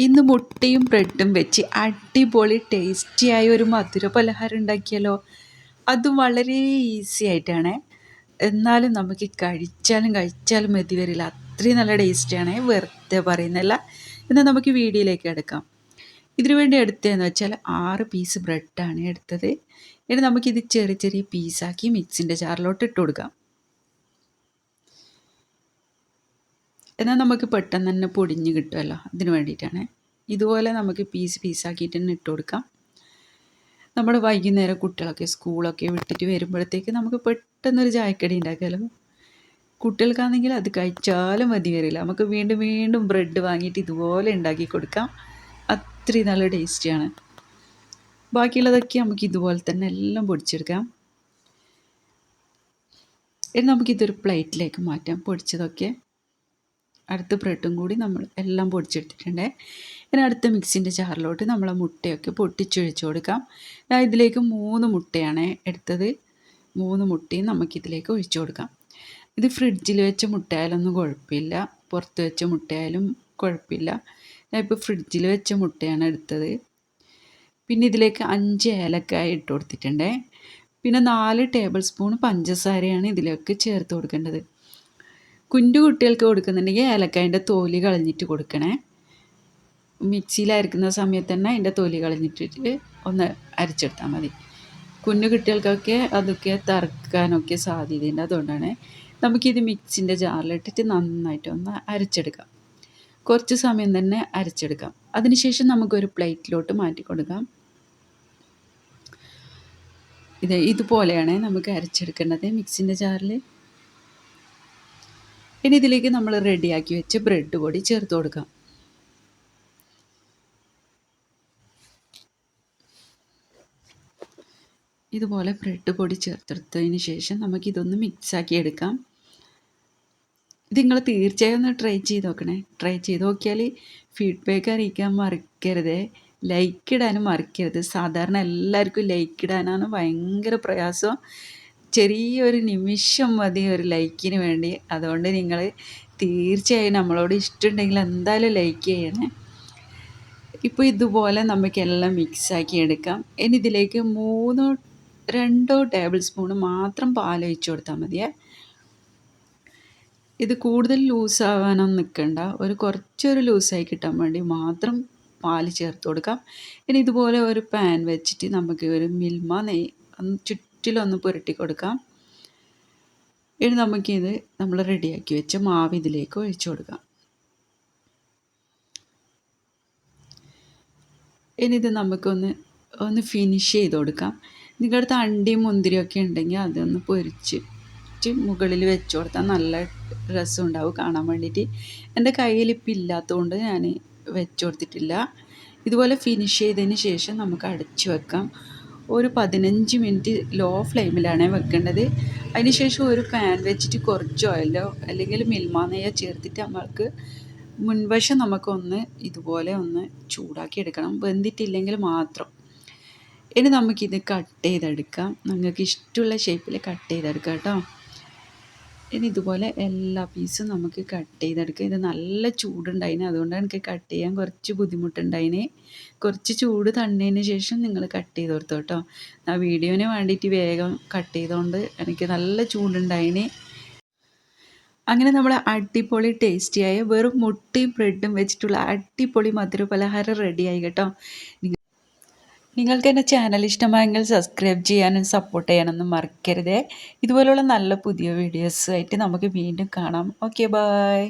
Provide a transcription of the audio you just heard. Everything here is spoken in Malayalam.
ഇന്ന് മുട്ടയും ബ്രെഡും വെച്ച് അടിപൊളി ടേസ്റ്റിയായ ഒരു മധുര പലഹാരം ഉണ്ടാക്കിയാലോ. അതും വളരെ ഈസി ആയിട്ടാണ്. എന്നാലും നമുക്ക് കഴിച്ചാലും മതി വരില്ല, അത്രയും നല്ല ടേസ്റ്റിയാണ്. വെറുതെ പറയുന്നില്ല. എന്നാൽ നമുക്ക് വീഡിയോയിലേക്ക് എടുക്കാം. ഇതിനു വേണ്ടി എടുത്തതെന്ന് വെച്ചാൽ 6 പീസ് ബ്രെഡാണ് എടുത്തത്. ഇനി നമുക്കിത് ചെറിയ ചെറിയ പീസാക്കി മിക്സിൻ്റെ ജാറിലോട്ട് ഇട്ട് കൊടുക്കാം. എന്നാൽ നമുക്ക് പെട്ടെന്ന് തന്നെ പൊടിഞ്ഞ് കിട്ടുമല്ലോ, അതിന് വേണ്ടിയിട്ടാണ്. ഇതുപോലെ നമുക്ക് പീസാക്കിയിട്ട് തന്നെ ഇട്ട് കൊടുക്കാം. നമ്മൾ വൈകുന്നേരം കുട്ടികളൊക്കെ സ്കൂളൊക്കെ വിട്ടിട്ട് വരുമ്പോഴത്തേക്ക് നമുക്ക് പെട്ടെന്നൊരു ചായക്കടി ഉണ്ടാക്കാമല്ലോ. കുട്ടികൾക്കാണെങ്കിൽ അത് കഴിച്ചാലും മതി വരില്ല. നമുക്ക് വീണ്ടും വീണ്ടും ബ്രെഡ് വാങ്ങിയിട്ട് ഇതുപോലെ ഉണ്ടാക്കി കൊടുക്കാം. അത്രയും നല്ല ടേസ്റ്റിയാണ്. ബാക്കിയുള്ളതൊക്കെ നമുക്ക് ഇതുപോലെ തന്നെ എല്ലാം പൊടിച്ചെടുക്കാം. ഇനി നമുക്കിതൊരു പ്ലേറ്റിലേക്ക് മാറ്റാം. പൊടിച്ചതൊക്കെ അടുത്ത ബ്രെഡും കൂടി നമ്മൾ എല്ലാം പൊടിച്ചെടുത്തിട്ടുണ്ട്. ഇനി അടുത്ത മിക്സിൻ്റെ ജാറിലോട്ട് നമ്മൾ മുട്ടയൊക്കെ പൊട്ടിച്ചൊഴിച്ച് കൊടുക്കാം. ഞാൻ ഇതിലേക്ക് 3 മുട്ടയാണ് എടുത്തത്. 3 മുട്ടയും നമുക്കിതിലേക്ക് ഒഴിച്ചു കൊടുക്കാം. ഇത് ഫ്രിഡ്ജിൽ വെച്ച മുട്ടയായാലൊന്നും കുഴപ്പമില്ല, പുറത്ത് വെച്ച മുട്ടയായാലും കുഴപ്പമില്ല. ഞാൻ ഇപ്പോൾ ഫ്രിഡ്ജിൽ വെച്ച മുട്ടയാണ് എടുത്തത്. പിന്നെ ഇതിലേക്ക് 5 ഏലക്കായ ഇട്ട് കൊടുത്തിട്ടുണ്ട്. പിന്നെ 4 ടേബിൾ സ്പൂൺ പഞ്ചസാരയാണ് ഇതിലേക്ക് ചേർത്ത് കൊടുക്കേണ്ടത്. കുഞ്ഞു കുട്ടികൾക്ക് കൊടുക്കുന്നുണ്ടെങ്കിൽ ഏലക്കായൻ്റെ തോല് കളഞ്ഞിട്ട് കൊടുക്കണേ. മിക്സിയിൽ അരക്കുന്ന സമയത്ത് തന്നെ അതിൻ്റെ തൊലി കളഞ്ഞിട്ട് ഒന്ന് അരച്ചെടുത്താൽ മതി. കുഞ്ഞു കുട്ടികൾക്കൊക്കെ അതൊക്കെ തറക്കാനൊക്കെ സാധ്യതയുണ്ട്. അതുകൊണ്ടാണ് നമുക്കിത് മിക്സിൻ്റെ ജാറിലിട്ടിട്ട് നന്നായിട്ട് ഒന്ന് അരച്ചെടുക്കാം. കുറച്ച് സമയം തന്നെ അരച്ചെടുക്കാം. അതിനുശേഷം നമുക്കൊരു പ്ലേറ്റിലോട്ട് മാറ്റി കൊടുക്കാം. ഇതുപോലെയാണ് നമുക്ക് അരച്ചെടുക്കേണ്ടത് മിക്സിൻ്റെ ജാറിൽ. ഇനി ഇതിലേക്ക് നമ്മൾ റെഡിയാക്കി വെച്ച ബ്രെഡ് പൊടി ചേർത്ത് കൊടുക്കാം. ഇതുപോലെ ബ്രെഡ് പൊടി ചേർത്തെടുത്തതിന് ശേഷം നമുക്കിതൊന്ന് മിക്സാക്കി എടുക്കാം. ഇത് നിങ്ങൾ തീർച്ചയായും ഒന്ന് ട്രൈ ചെയ്ത് നോക്കണേ. ട്രൈ ചെയ്ത് നോക്കിയാൽ ഫീഡ്ബാക്ക് അറിയിക്കാൻ മറക്കരുത്. ലൈക്ക് ഇടാനും മറക്കരുത്. സാധാരണ എല്ലാവർക്കും ലൈക്ക് ഇടാനാണ് ഭയങ്കര പ്രയാസം. ചെറിയൊരു നിമിഷം മതി ഒരു ലൈക്കിന് വേണ്ടി. അതുകൊണ്ട് നിങ്ങൾ തീർച്ചയായും നമ്മളോട് ഇഷ്ടമുണ്ടെങ്കിൽ എന്തായാലും ലൈക്ക് ചെയ്യണേ. ഇപ്പോൾ ഇതുപോലെ നമുക്കെല്ലാം മിക്സാക്കി എടുക്കാം. ഇനി ഇതിലേക്ക് 2 ടേബിൾ സ്പൂൺ മാത്രം പാൽ ഒഴിച്ച് കൊടുത്താൽ മതിയേ. ഇത് കൂടുതൽ ലൂസാവാനൊന്നും നിൽക്കണ്ട. കുറച്ചൊരു ലൂസായി കിട്ടാൻ വേണ്ടി മാത്രം പാൽ ചേർത്ത് കൊടുക്കാം. ഇനി ഇതുപോലെ ഒരു പാൻ വെച്ചിട്ട് നമുക്ക് ഒരു മിൽമ നെയ്യ് ചുറ്റിലൊന്ന് പുരട്ടി കൊടുക്കാം. ഇനി നമുക്കിത് നമ്മൾ റെഡിയാക്കി വെച്ച മാവ് ഇതിലേക്ക് ഒഴിച്ചു കൊടുക്കാം. ഇനി ഇത് നമുക്കൊന്ന് ഫിനിഷ് ചെയ്ത് കൊടുക്കാം. നിങ്ങളുടെ അടുത്ത് അണ്ടിയും മുന്തിരിയൊക്കെ ഉണ്ടെങ്കിൽ അതൊന്ന് പൊരിച്ച് മുകളിൽ വെച്ച് കൊടുത്താൽ നല്ല രസം ഉണ്ടാവും കാണാൻ വേണ്ടിയിട്ട്. എൻ്റെ കയ്യിൽ ഇപ്പം ഇല്ലാത്തതുകൊണ്ട് ഞാൻ വെച്ച് കൊടുത്തിട്ടില്ല. ഇതുപോലെ ഫിനിഷ് ചെയ്തതിന് ശേഷം നമുക്ക് അടച്ചു വെക്കാം. ഒരു 15 മിനിറ്റ് ലോ ഫ്ലെയിമിലാണ് വെക്കേണ്ടത്. അതിന് ശേഷം ഒരു പാൻ വെച്ചിട്ട് കുറച്ച് ഓയിലോ അല്ലെങ്കിൽ മിൽമ നെയ്യോ ചേർത്തിട്ട് നമ്മൾക്ക് മുൻവശം നമുക്കൊന്ന് ഇതുപോലെ ഒന്ന് ചൂടാക്കി എടുക്കണം, വെന്തിട്ടില്ലെങ്കിൽ മാത്രം. ഇനി നമുക്കിത് കട്ട് ചെയ്തെടുക്കാം. നിങ്ങൾക്ക് ഇഷ്ടമുള്ള ഷേപ്പിൽ കട്ട് ചെയ്തെടുക്കാം കേട്ടോ. ഇനി ഇതുപോലെ എല്ലാ പീസും നമുക്ക് കട്ട് ചെയ്തെടുക്കാം. ഇത് നല്ല ചൂടുണ്ടായിന്, അതുകൊണ്ടാണ് എനിക്ക് കട്ട് ചെയ്യാൻ കുറച്ച് ബുദ്ധിമുട്ടുണ്ടായിന്. കുറച്ച് ചൂട് തന്നതിന് ശേഷം നിങ്ങൾ കട്ട് ചെയ്ത് കൊടുത്തു കേട്ടോ. ആ വീഡിയോന് വേണ്ടിയിട്ട് വേഗം കട്ട് ചെയ്തുകൊണ്ട് എനിക്ക് നല്ല ചൂടുണ്ടായിന്. അങ്ങനെ നമ്മൾ അടിപൊളി ടേസ്റ്റിയായ വെറും മുട്ടയും ബ്രെഡും വെച്ചിട്ടുള്ള അടിപൊളി മധുര പലഹാരം റെഡിയായി കേട്ടോ. നിങ്ങൾക്ക് എൻ്റെ ചാനൽ ഇഷ്ടമായെങ്കിൽ സബ്സ്ക്രൈബ് ചെയ്യാനും സപ്പോർട്ട് ചെയ്യാനൊന്നും മറക്കരുത്. ഇതുപോലുള്ള നല്ല പുതിയ വീഡിയോസുമായിട്ട് നമുക്ക് വീണ്ടും കാണാം. Okay, by.